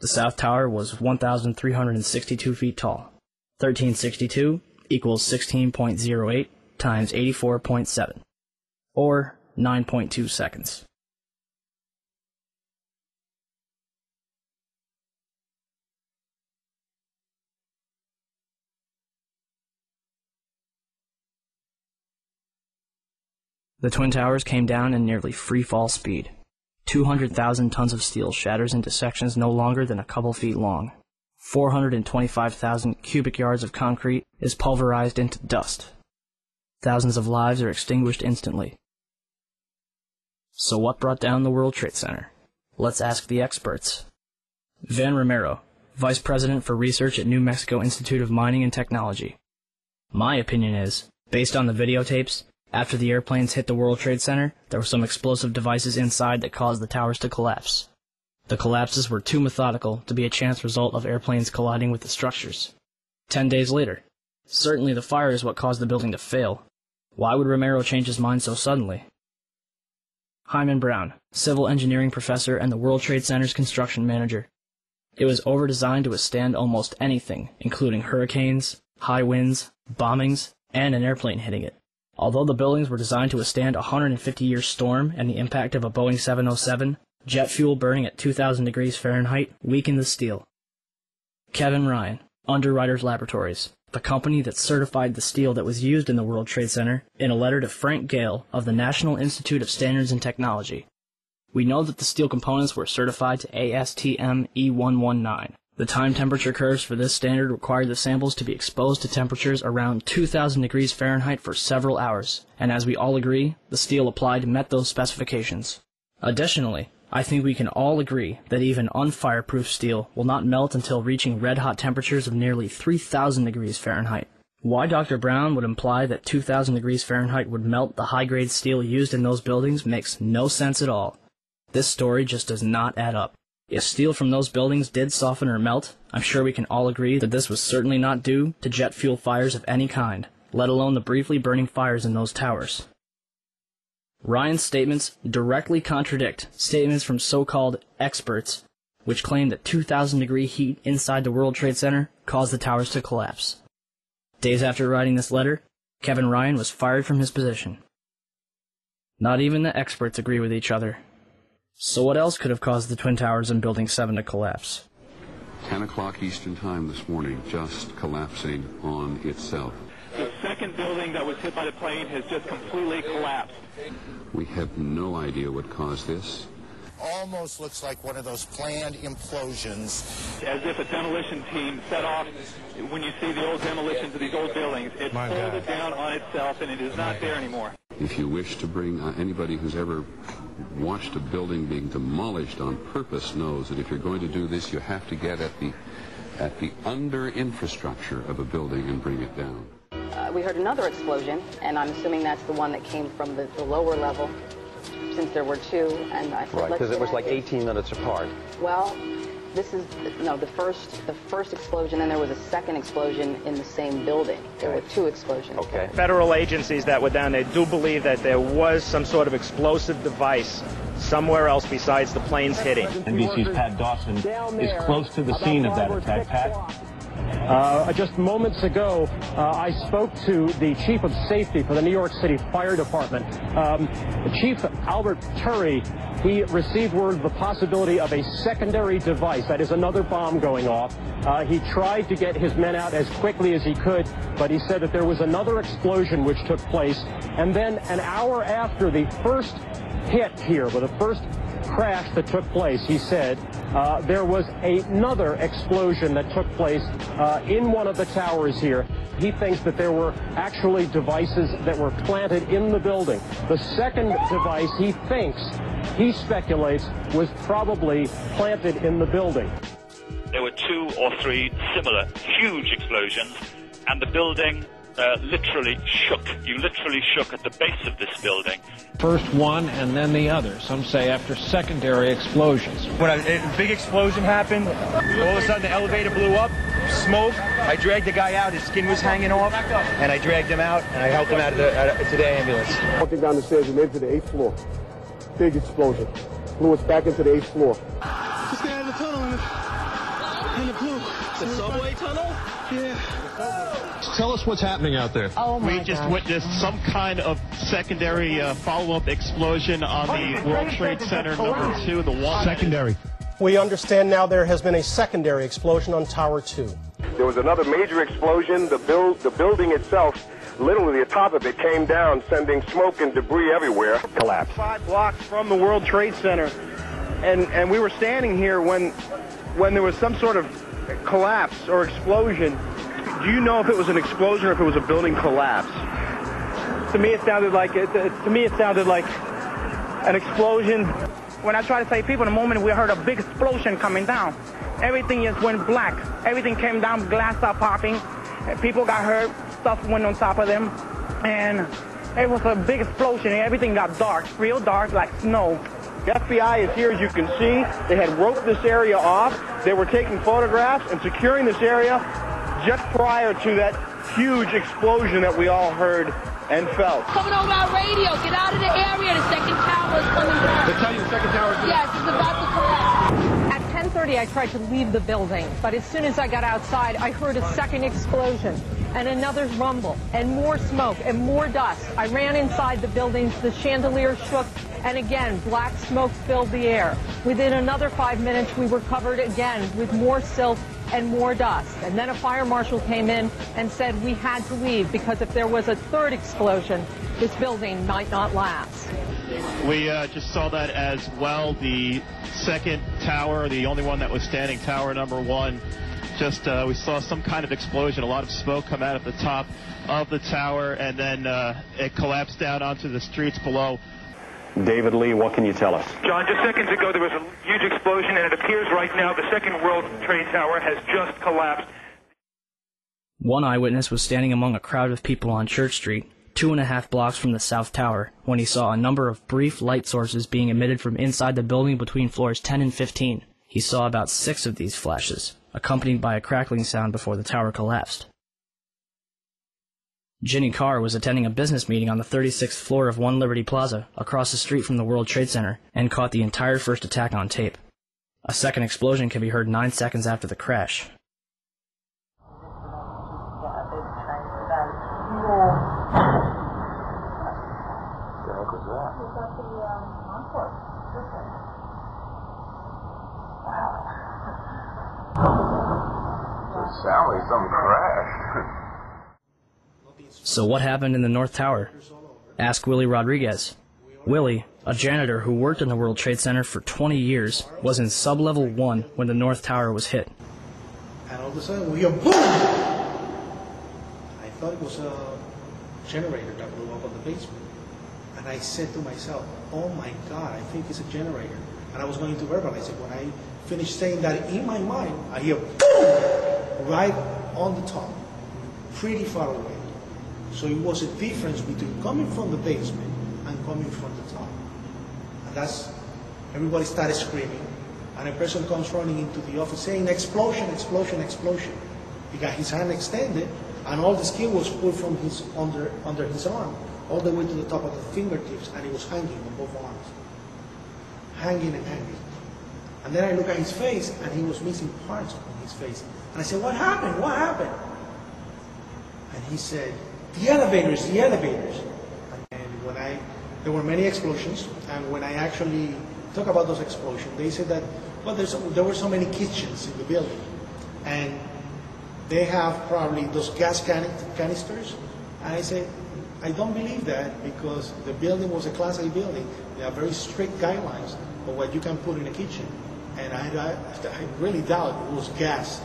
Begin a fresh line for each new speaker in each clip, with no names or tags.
The South Tower was 1,362 feet tall. 1362 equals 16.08 times 84.7, or 9.2 seconds. The Twin Towers came down in nearly free-fall speed. 200,000 tons of steel shatters into sections no longer than a couple feet long. 425,000 cubic yards of concrete is pulverized into dust. Thousands of lives are extinguished instantly. So what brought down the World Trade Center? Let's ask the experts. Van Romero, Vice President for Research at New Mexico Institute of Mining and Technology. My opinion is, based on the videotapes, after the airplanes hit the World Trade Center, there were some explosive devices inside that caused the towers to collapse. The collapses were too methodical to be a chance result of airplanes colliding with the structures. 10 days later, certainly the fire is what caused the building to fail. Why would Romero change his mind so suddenly? Hyman Brown, civil engineering professor and the World Trade Center's construction manager. It was over-designed to withstand almost anything, including hurricanes, high winds, bombings, and an airplane hitting it. Although the buildings were designed to withstand a 150-year storm and the impact of a Boeing 707, jet fuel burning at 2,000 degrees Fahrenheit weakened the steel. Kevin Ryan, Underwriters Laboratories, the company that certified the steel that was used in the World Trade Center, in a letter to Frank Gale of the National Institute of Standards and Technology. We know that the steel components were certified to ASTM E119. The time temperature curves for this standard required the samples to be exposed to temperatures around 2,000 degrees Fahrenheit for several hours, and as we all agree, the steel applied met those specifications. Additionally, I think we can all agree that even unfireproof steel will not melt until reaching red-hot temperatures of nearly 3,000 degrees Fahrenheit. Why Dr. Brown would imply that 2,000 degrees Fahrenheit would melt the high-grade steel used in those buildings makes no sense at all. This story just does not add up. If steel from those buildings did soften or melt, I'm sure we can all agree that this was certainly not due to jet fuel fires of any kind, let alone the briefly burning fires in those towers. Ryan's statements directly contradict statements from so-called experts, which claim that 2,000-degree heat inside the World Trade Center caused the towers to collapse. Days after writing this letter, Kevin Ryan was fired from his position. Not even the experts agree with each other. So what else could have caused the Twin Towers in Building 7 to collapse?
10 o'clock Eastern Time this morning, just collapsing on itself.
The second building that was hit by the plane has just completely collapsed.
We have no idea what caused this.
Almost looks like one of those planned implosions.
As if a demolition team set off. When you see the old demolitions of these old buildings, it folded down on itself and it is not there anymore.
If you wish to bring anybody who's ever watched a building being demolished on purpose knows that if you're going to do this, you have to get at the under infrastructure of a building and bring it down.
We heard another explosion, and I'm assuming that's the one that came from the lower level, since there were two. And I said,
right, because it was like 18 minutes apart.
Well, this is the first explosion, and there was a second explosion in the same building. There were two explosions.
Okay.
Federal agencies that were down there do believe that there was some sort of explosive device somewhere else besides the planes hitting.
NBC's Pat Dawson is close to the scene of that attack. Pat?
Just moments ago, I spoke to the chief of safety for the New York City Fire Department. Chief Albert Turry, he received word of the possibility of a secondary device, that is another bomb going off. He tried to get his men out as quickly as he could, but he said that there was another explosion which took place. And then an hour after the first hit here, with the first crash that took place, he said, there was another explosion that took place in one of the towers here. He thinks that there were actually devices that were planted in the building. The second device, he speculates, was probably planted in the building.
There were 2 or 3 similar huge explosions, and the building literally shook. You literally shook at the base of this building.
First one and then the other. Some say after secondary explosions.
When a big explosion happened, all of a sudden the elevator blew up, smoke. I dragged the guy out. His skin was hanging off, and I dragged him out, and I helped him out to the ambulance.
Walking down the stairs, we made it to the 8th floor. Big explosion. Blew us back into the 8th floor.
Just get out of the tunnel.
the subway tunnel?
Yeah. Tell us what's happening out there.
Oh my
We just witnessed some kind of secondary follow-up explosion on the World Trade Center number 2, the one.
Secondary.
We understand now there has been a secondary explosion on Tower 2.
There was another major explosion. The building itself, literally the top of it came down, sending smoke and debris everywhere. Collapsed.
5 blocks from the World Trade Center, and we were standing here when there was some sort of collapse or explosion. Do you know if it was an explosion or if it was a building collapse?
To me, it sounded like an explosion. When I tried to save people, in a moment we heard a big explosion coming down. Everything just went black. Everything came down, glass started popping. People got hurt, stuff went on top of them, and it was a big explosion. And everything got dark, real dark, like snow.
The FBI is here, as you can see. They had roped this area off. They were taking photographs and securing this area just prior to that huge explosion that we all heard and felt.
Coming over our radio, get out of the area, the second tower is coming down.
They tell you the second tower is
Yes, it's about to collapse.
At 10:30, I tried to leave the building, but as soon as I got outside, I heard a second explosion and another rumble and more smoke and more dust. I ran inside the buildings, the chandelier shook, and again, black smoke filled the air. Within another 5 minutes, we were covered again with more silt and more dust. And then a fire marshal came in and said we had to leave because if there was a third explosion, this building might not last.
We just saw that as well. The second tower, the only one that was standing, tower number 1, we saw some kind of explosion, a lot of smoke come out of the top of the tower, and then it collapsed down onto the streets below.
David Lee, what can you tell us?
John, just seconds ago there was a huge explosion, and it appears right now the second World Trade Tower has just collapsed.
One eyewitness was standing among a crowd of people on Church Street, 2.5 blocks from the South Tower, when he saw a number of brief light sources being emitted from inside the building between floors 10 and 15. He saw about 6 of these flashes, accompanied by a crackling sound before the tower collapsed. Ginny Carr was attending a business meeting on the 36th floor of One Liberty Plaza, across the street from the World Trade Center, and caught the entire first attack on tape. A second explosion can be heard 9 seconds after the crash.
It sounded like something crashed.
So what happened in the North Tower? Ask Willie Rodriguez. Willie, a janitor who worked in the World Trade Center for 20 years, was in sub-level 1 when the North Tower was hit.
And all of a sudden we hear boom! I thought it was a generator that blew up on the basement. And I said to myself, oh my God, I think it's a generator. And I was going to verbalize it. When I finished saying that in my mind, I hear boom! Right on the top, pretty far away. So it was a difference between coming from the basement and coming from the top. And that's, everybody started screaming. And a person comes running into the office saying, explosion, explosion, explosion. He got his hand extended, and all the skin was pulled from his under his arm, all the way to the top of the fingertips, and he was hanging on both arms. Hanging and hanging. And then I look at his face, and he was missing parts on his face. And I said, what happened? What happened? And he said, the elevators, the elevators. And there were many explosions, and when I actually talk about those explosions, they said that, well, there were so many kitchens in the building, and they have probably those gas canisters. And I said, I don't believe that, because the building was a Class A building. They have very strict guidelines of what you can put in a kitchen, and I really doubt it was gas.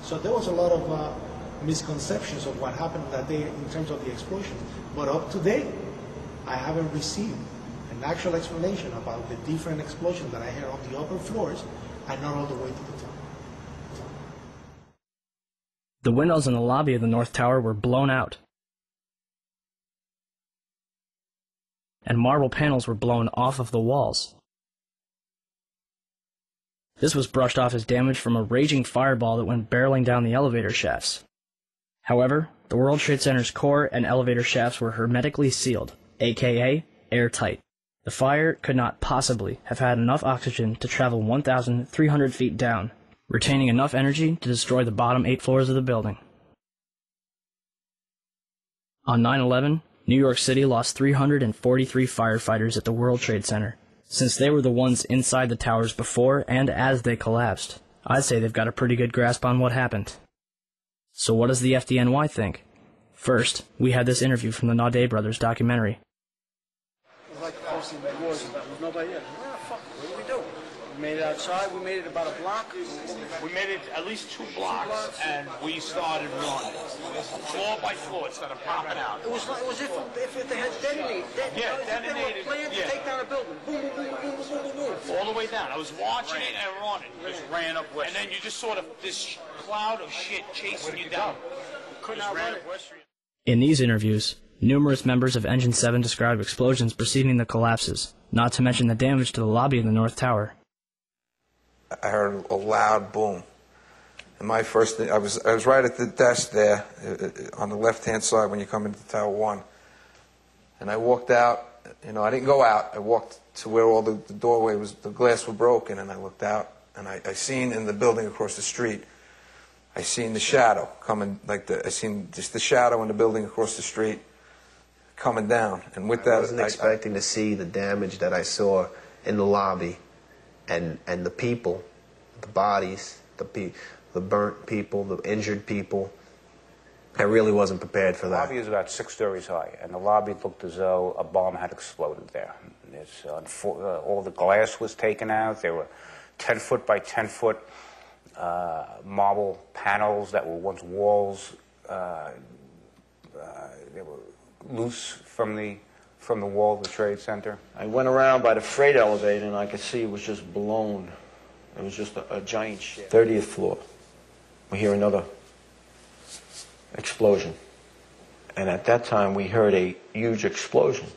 So there was a lot of misconceptions of what happened that day in terms of the explosion. But up to date, I haven't received an actual explanation about the different explosions that I heard on the upper floors and not all the way to the top.
The windows in the lobby of the North Tower were blown out, and marble panels were blown off of the walls. This was brushed off as damage from a raging fireball that went barreling down the elevator shafts. However, the World Trade Center's core and elevator shafts were hermetically sealed, aka airtight. The fire could not possibly have had enough oxygen to travel 1,300 feet down, retaining enough energy to destroy the bottom 8 floors of the building. On 9/11, New York City lost 343 firefighters at the World Trade Center. Since they were the ones inside the towers before and as they collapsed, I'd say they've got a pretty good grasp on what happened. So what does the FDNY think? First, we had this interview from the Naudet Brothers documentary.
It was like posting the wars, there was nobody there. Where the fuck, what do we do? We made it outside, we made it about a block.
We made it at least 2 blocks, and we started running. Floor by floor, instead of popping out.
It was if they had detonated.
Detonated.
Planned to take down a building. Boom, boom, boom, boom, boom, boom, boom.
All the way down. I was watching it and running. Just ran up West. And then you just sort of this cloud of shit chasing you down.
Couldn't outrun it.
In these interviews, numerous members of Engine 7 described explosions preceding the collapses, not to mention the damage to the lobby of the North Tower.
I heard a loud boom. And my first thing, I was right at the desk there, on the left-hand side when you come into Tower 1. And I walked out, I didn't go out. I walked to where all the doorway was, the glass was broken, and I looked out, and I seen in the building across the street, I seen the shadow coming, I seen just the shadow in the building across the street coming down. And with that,
I wasn't expecting to see the damage that I saw in the lobby. And the people, the bodies, the burnt people, the injured people, I really wasn't prepared for that.
The lobby is about 6 stories high, and the lobby looked as though a bomb had exploded there. All the glass was taken out. There were 10-foot by 10-foot marble panels that were once walls. They were loose from the wall of the Trade Center.
I went around by the freight elevator and I could see it was just blown. It was just a giant shit. 30th floor. We hear another explosion. And at that time we heard a huge explosion.